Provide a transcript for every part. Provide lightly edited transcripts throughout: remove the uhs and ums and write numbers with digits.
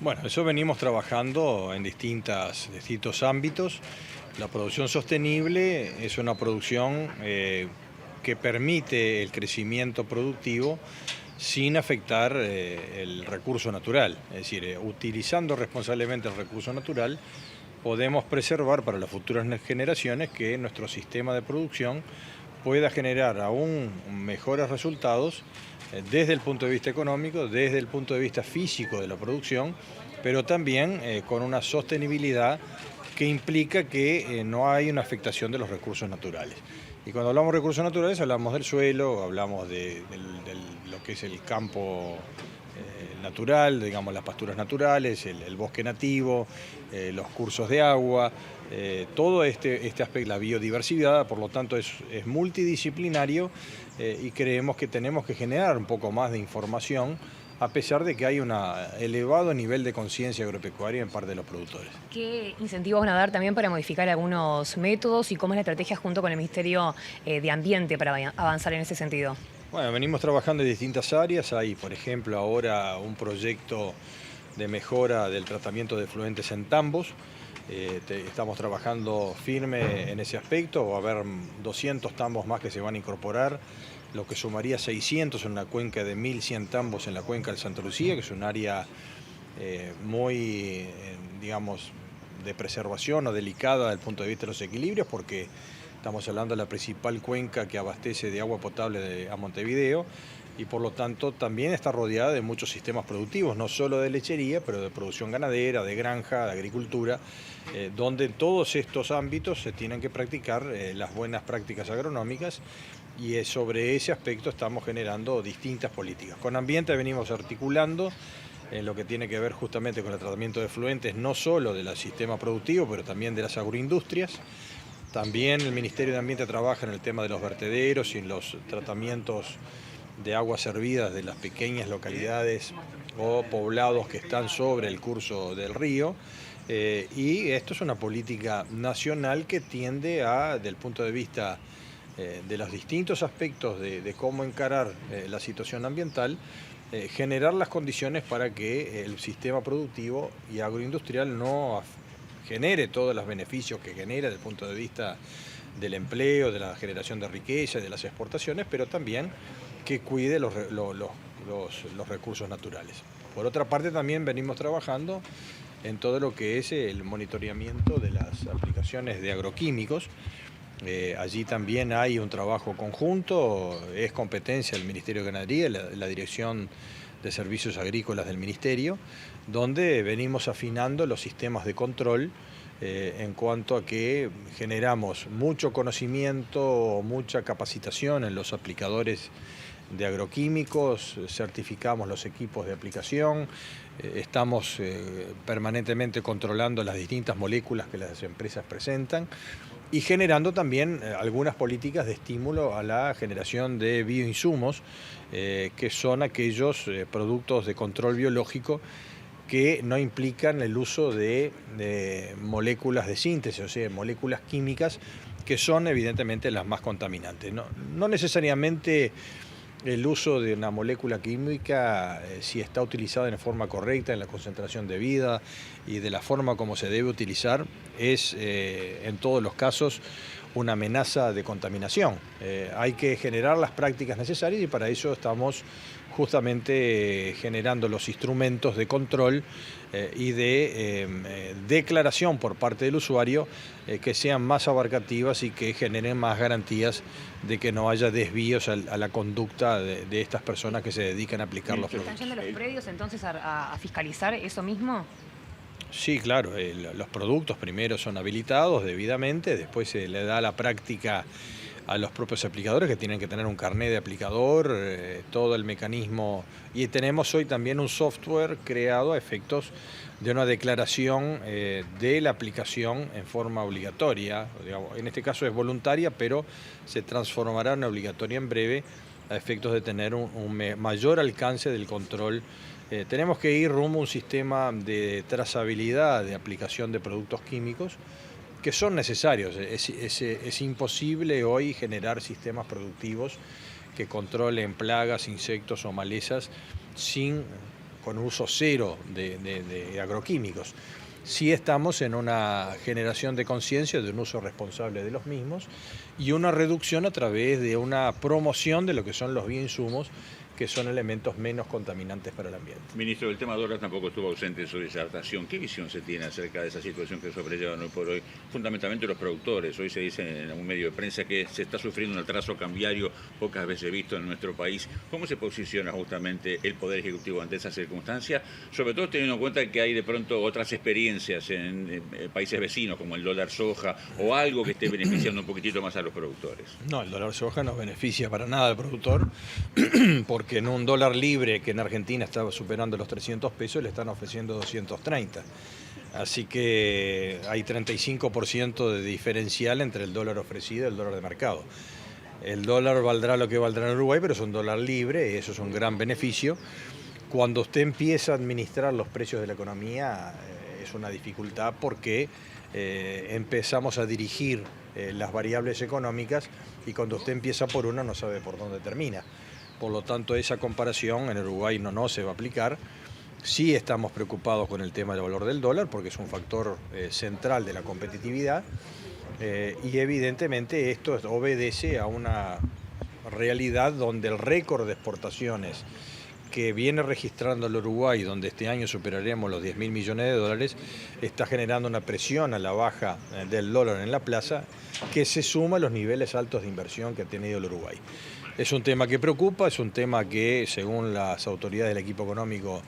Bueno, eso venimos trabajando en distintos ámbitos. La producción sostenible es una producción que permite el crecimiento productivo sin afectar el recurso natural. Es decir, utilizando responsablemente el recurso natural, podemos preservar para las futuras generaciones que nuestro sistema de producción pueda generar aún mejores resultados desde el punto de vista económico, desde el punto de vista físico de la producción, pero también con una sostenibilidad que implica que no hay una afectación de los recursos naturales. Y cuando hablamos de recursos naturales hablamos del suelo, hablamos de lo que es el campo natural, digamos las pasturas naturales, el bosque nativo, los cursos de agua, todo este aspecto, la biodiversidad, por lo tanto es multidisciplinario y creemos que tenemos que generar un poco más de información a pesar de que hay un elevado nivel de conciencia agropecuaria en parte de los productores. ¿Qué incentivos van a dar también para modificar algunos métodos y cómo es la estrategia junto con el Ministerio de Ambiente para avanzar en ese sentido? Bueno, venimos trabajando en distintas áreas. Hay, por ejemplo, ahora un proyecto de mejora del tratamiento de efluentes en tambos. Estamos trabajando firme en ese aspecto. Va a haber 200 tambos más que se van a incorporar, lo que sumaría 600 en una cuenca de 1.100 tambos en la cuenca del Santa Lucía, que es un área muy, digamos, de preservación o delicada desde el punto de vista de los equilibrios, porque estamos hablando de la principal cuenca que abastece de agua potable a Montevideo y por lo tanto también está rodeada de muchos sistemas productivos, no solo de lechería, pero de producción ganadera, de granja, de agricultura, donde en todos estos ámbitos se tienen que practicar las buenas prácticas agronómicas y sobre ese aspecto estamos generando distintas políticas. Con Ambiente venimos articulando en lo que tiene que ver justamente con el tratamiento de efluentes, no solo del sistema productivo, pero también de las agroindustrias. También el Ministerio de Ambiente trabaja en el tema de los vertederos y en los tratamientos de aguas servidas de las pequeñas localidades o poblados que están sobre el curso del río. Y esto es una política nacional que tiende a, desde el punto de vista de los distintos aspectos de cómo encarar la situación ambiental, generar las condiciones para que el sistema productivo y agroindustrial no genere todos los beneficios que genera desde el punto de vista del empleo, de la generación de riqueza y de las exportaciones, pero también que cuide los recursos naturales. Por otra parte, también venimos trabajando en todo lo que es el monitoreamiento de las aplicaciones de agroquímicos. Allí también hay un trabajo conjunto, es competencia del Ministerio de Ganadería, la Dirección de Servicios Agrícolas del Ministerio, donde venimos afinando los sistemas de control en cuanto a que generamos mucho conocimiento, mucha capacitación en los aplicadores de agroquímicos, certificamos los equipos de aplicación, estamos permanentemente controlando las distintas moléculas que las empresas presentan y generando también algunas políticas de estímulo a la generación de bioinsumos, que son aquellos productos de control biológico que no implican el uso de moléculas de síntesis, o sea, moléculas químicas que son evidentemente las más contaminantes. No necesariamente el uso de una molécula química, si está utilizada en forma correcta, en la concentración debida y de la forma como se debe utilizar, es en todos los casos una amenaza de contaminación. Hay que generar las prácticas necesarias y para eso estamos justamente generando los instrumentos de control y de declaración por parte del usuario que sean más abarcativas y que generen más garantías de que no haya desvíos a la conducta de estas personas que se dedican a aplicar los productos. ¿Están yendo a los predios entonces a fiscalizar eso mismo? Sí, claro, los productos primero son habilitados debidamente, después se le da la práctica a los propios aplicadores que tienen que tener un carnet de aplicador, todo el mecanismo. Y tenemos hoy también un software creado a efectos de una declaración de la aplicación en forma obligatoria. Digamos, en este caso es voluntaria, pero se transformará en obligatoria en breve a efectos de tener un mayor alcance del control. Tenemos que ir rumbo a un sistema de trazabilidad de aplicación de productos químicos que son necesarios. Es imposible hoy generar sistemas productivos que controlen plagas, insectos o malezas sin con uso cero de agroquímicos. Sí estamos en una generación de conciencia de un uso responsable de los mismos y una reducción a través de una promoción de lo que son los bioinsumos, que son elementos menos contaminantes para el ambiente. Ministro, el tema dólar tampoco estuvo ausente en su disertación. ¿Qué visión se tiene acerca de esa situación que sobrellevan hoy por hoy, fundamentalmente los productores? Hoy se dice en un medio de prensa que se está sufriendo un atraso cambiario pocas veces visto en nuestro país. ¿Cómo se posiciona justamente el Poder Ejecutivo ante esa circunstancia? Sobre todo teniendo en cuenta que hay de pronto otras experiencias en países vecinos, como el dólar soja, o algo que esté beneficiando un poquitito más a los productores. No, el dólar soja no beneficia para nada al productor, porque en un dólar libre que en Argentina estaba superando los 300 pesos, le están ofreciendo 230. Así que hay 35% de diferencial entre el dólar ofrecido y el dólar de mercado. El dólar valdrá lo que valdrá en Uruguay, pero es un dólar libre y eso es un gran beneficio. Cuando usted empieza a administrar los precios de la economía, es una dificultad porque empezamos a dirigir las variables económicas y cuando usted empieza por una no sabe por dónde termina. Por lo tanto, esa comparación en Uruguay no se va a aplicar. Sí estamos preocupados con el tema del valor del dólar porque es un factor central de la competitividad y evidentemente esto obedece a una realidad donde el récord de exportaciones que viene registrando el Uruguay, donde este año superaremos los 10.000 millones de dólares, está generando una presión a la baja del dólar en la plaza que se suma a los niveles altos de inversión que ha tenido el Uruguay. Es un tema que preocupa, es un tema que, según las autoridades del equipo económico,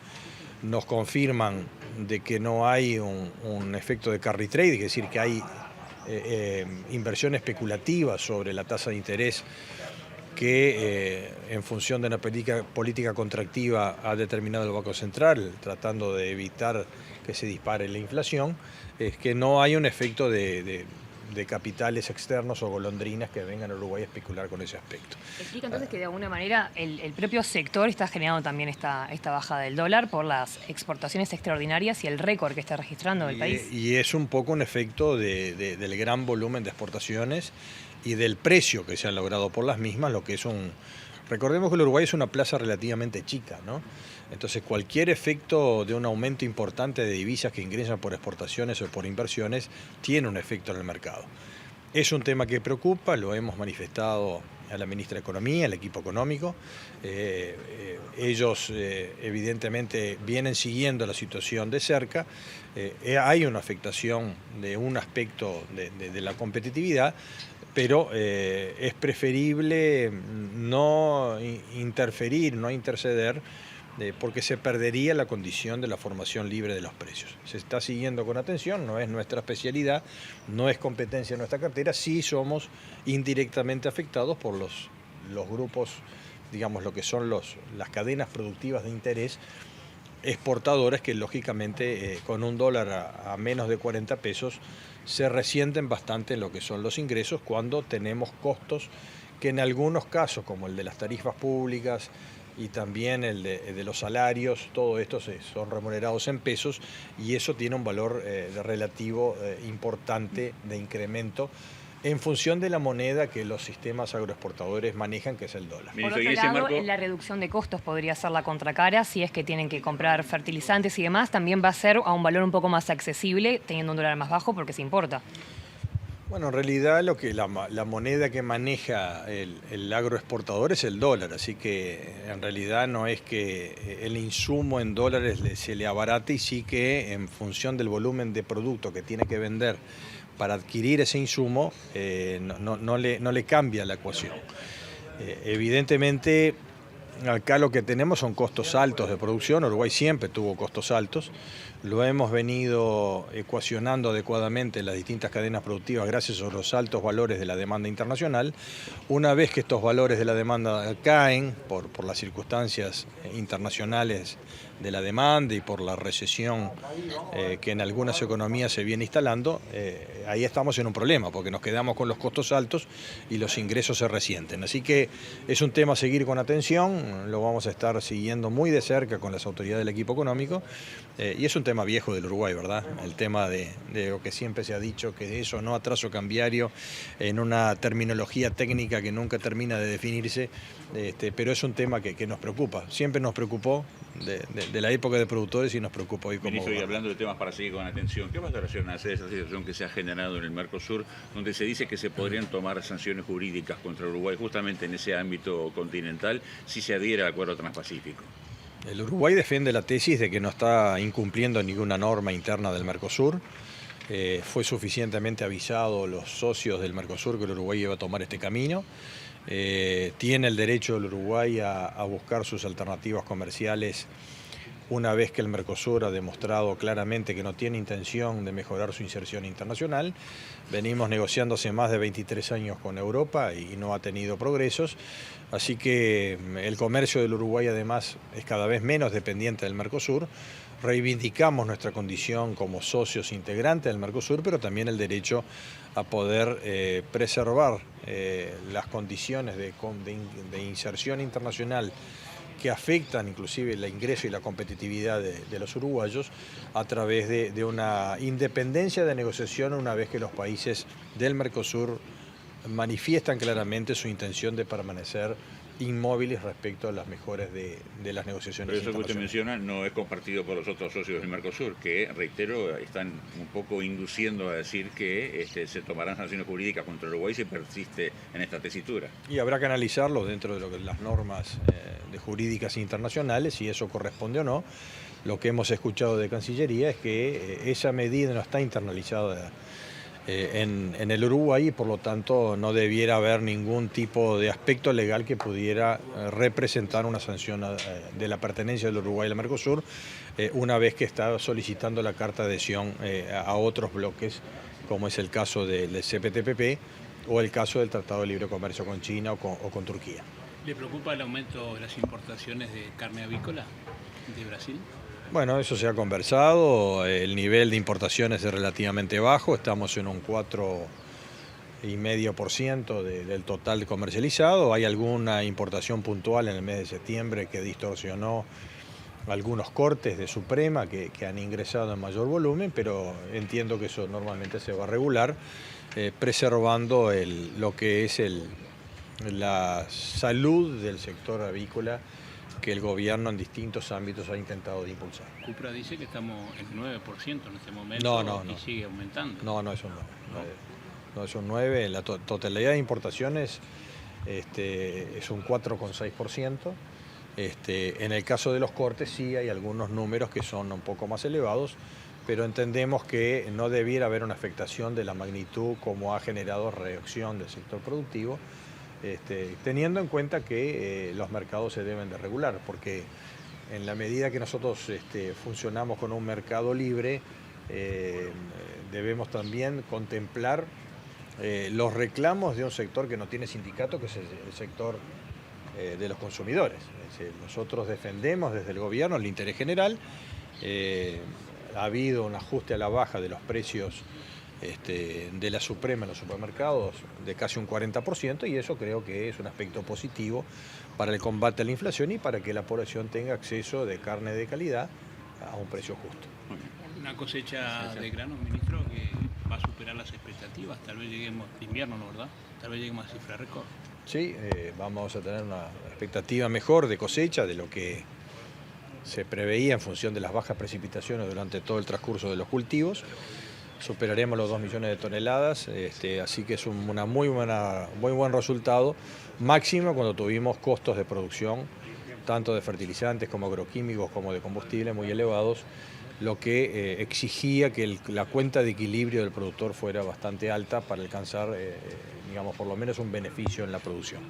nos confirman de que no hay un efecto de carry trade, es decir, que hay inversión especulativa sobre la tasa de interés que en función de una política contractiva ha determinado el Banco Central, tratando de evitar que se dispare la inflación, es que no hay un efecto de capitales externos o golondrinas que vengan a Uruguay a especular con ese aspecto. Explica entonces que de alguna manera el propio sector está generando también esta bajada del dólar por las exportaciones extraordinarias y el récord que está registrando el país. Y es un poco un efecto del gran volumen de exportaciones y del precio que se han logrado por las mismas, lo que es Recordemos que el Uruguay es una plaza relativamente chica, ¿no? Entonces cualquier efecto de un aumento importante de divisas que ingresan por exportaciones o por inversiones tiene un efecto en el mercado. Es un tema que preocupa, lo hemos manifestado a la ministra de Economía, al equipo económico. Ellos evidentemente vienen siguiendo la situación de cerca. Hay una afectación de un aspecto de la competitividad, pero es preferible no interferir, no interceder, porque se perdería la condición de la formación libre de los precios. Se está siguiendo con atención, no es nuestra especialidad, no es competencia de nuestra cartera, sí somos indirectamente afectados por los grupos, digamos, lo que son las cadenas productivas de interés exportadoras que lógicamente con un dólar a menos de 40 pesos se resienten bastante en lo que son los ingresos cuando tenemos costos que en algunos casos, como el de las tarifas públicas y también el de los salarios, todo esto son remunerados en pesos y eso tiene un valor relativo importante de incremento en función de la moneda que los sistemas agroexportadores manejan, que es el dólar. Por otro lado, la reducción de costos podría ser la contracara, si es que tienen que comprar fertilizantes y demás, también va a ser a un valor un poco más accesible, teniendo un dólar más bajo, porque se importa. Bueno, en realidad la moneda que maneja el agroexportador es el dólar, así que en realidad no es que el insumo en dólares se le abarate y sí que en función del volumen de producto que tiene que vender para adquirir ese insumo no le cambia la ecuación. Evidentemente acá lo que tenemos son costos altos de producción, Uruguay siempre tuvo costos altos, lo hemos venido ecuacionando adecuadamente en las distintas cadenas productivas gracias a los altos valores de la demanda internacional. Una vez que estos valores de la demanda caen por las circunstancias internacionales de la demanda y por la recesión que en algunas economías se viene instalando, ahí estamos en un problema porque nos quedamos con los costos altos y los ingresos se resienten. Así que es un tema a seguir con atención, lo vamos a estar siguiendo muy de cerca con las autoridades del equipo económico y es un tema viejo del Uruguay, ¿verdad? El tema de lo que siempre se ha dicho, que eso no atraso cambiario en una terminología técnica que nunca termina de definirse, pero es un tema que nos preocupa, siempre nos preocupó de la época de productores y nos preocupa hoy como Ministro, y gobierno. hablando de temas para seguir con atención, ¿qué valoración hace de esa situación que se ha generado en el Mercosur, donde se dice que se podrían tomar sanciones jurídicas contra Uruguay justamente en ese ámbito continental si se adhiere al Acuerdo Transpacífico? El Uruguay defiende la tesis de que no está incumpliendo ninguna norma interna del Mercosur. Fue suficientemente avisado los socios del Mercosur que el Uruguay iba a tomar este camino. Tiene el derecho el Uruguay a buscar sus alternativas comerciales una vez que el Mercosur ha demostrado claramente que no tiene intención de mejorar su inserción internacional. Venimos negociando hace más de 23 años con Europa y no ha tenido progresos, así que el comercio del Uruguay además es cada vez menos dependiente del Mercosur. Reivindicamos nuestra condición como socios integrantes del Mercosur, pero también el derecho a poder preservar las condiciones de inserción internacional que afectan inclusive el ingreso y la competitividad de los uruguayos a través de una independencia de negociación una vez que los países del Mercosur manifiestan claramente su intención de permanecer inmóviles respecto a las mejoras de las negociaciones Pero eso que usted internacionales. menciona no es compartido por los otros socios del Mercosur, que, reitero, están un poco induciendo a decir que se tomarán sanciones jurídicas contra Uruguay si persiste en esta tesitura. Y habrá que analizarlo dentro de las normas de jurídicas internacionales, si eso corresponde o no. Lo que hemos escuchado de Cancillería es que esa medida no está internalizada en el Uruguay y por lo tanto no debiera haber ningún tipo de aspecto legal que pudiera representar una sanción de la pertenencia del Uruguay al Mercosur una vez que está solicitando la carta de adhesión a otros bloques, como es el caso del CPTPP o el caso del Tratado de Libre Comercio con China o con Turquía. ¿Le preocupa el aumento de las importaciones de carne avícola de Brasil? Bueno, eso se ha conversado, el nivel de importaciones es relativamente bajo, estamos en un 4,5% del total comercializado, hay alguna importación puntual en el mes de septiembre que distorsionó algunos cortes de Suprema que han ingresado en mayor volumen, pero entiendo que eso normalmente se va a regular, preservando lo que es la salud del sector avícola que el gobierno en distintos ámbitos ha intentado de impulsar. Cupra dice que estamos en 9% en este momento No. y sigue aumentando. No es un 9. No es un 9. La totalidad de importaciones es un 4,6%. En el caso de los cortes sí hay algunos números que son un poco más elevados, pero entendemos que no debiera haber una afectación de la magnitud como ha generado reacción del sector productivo, teniendo en cuenta que los mercados se deben de regular, porque en la medida que nosotros funcionamos con un mercado libre, debemos también contemplar los reclamos de un sector que no tiene sindicato, que es el sector de los consumidores. Es decir, nosotros defendemos desde el gobierno el interés general. Ha habido un ajuste a la baja de los precios de la Suprema en los supermercados de casi un 40% y eso creo que es un aspecto positivo para el combate a la inflación y para que la población tenga acceso de carne de calidad a un precio justo. Una cosecha de granos, ministro, que va a superar las expectativas. Tal vez lleguemos, invierno, ¿no, verdad? Tal vez lleguemos a cifra récord. Sí, vamos a tener una expectativa mejor de cosecha de lo que se preveía en función de las bajas precipitaciones durante todo el transcurso de los cultivos. Superaremos los 2 millones de toneladas, así que es un muy buen resultado, máximo cuando tuvimos costos de producción, tanto de fertilizantes como agroquímicos como de combustible muy elevados, lo que exigía que la cuenta de equilibrio del productor fuera bastante alta para alcanzar, digamos, por lo menos un beneficio en la producción.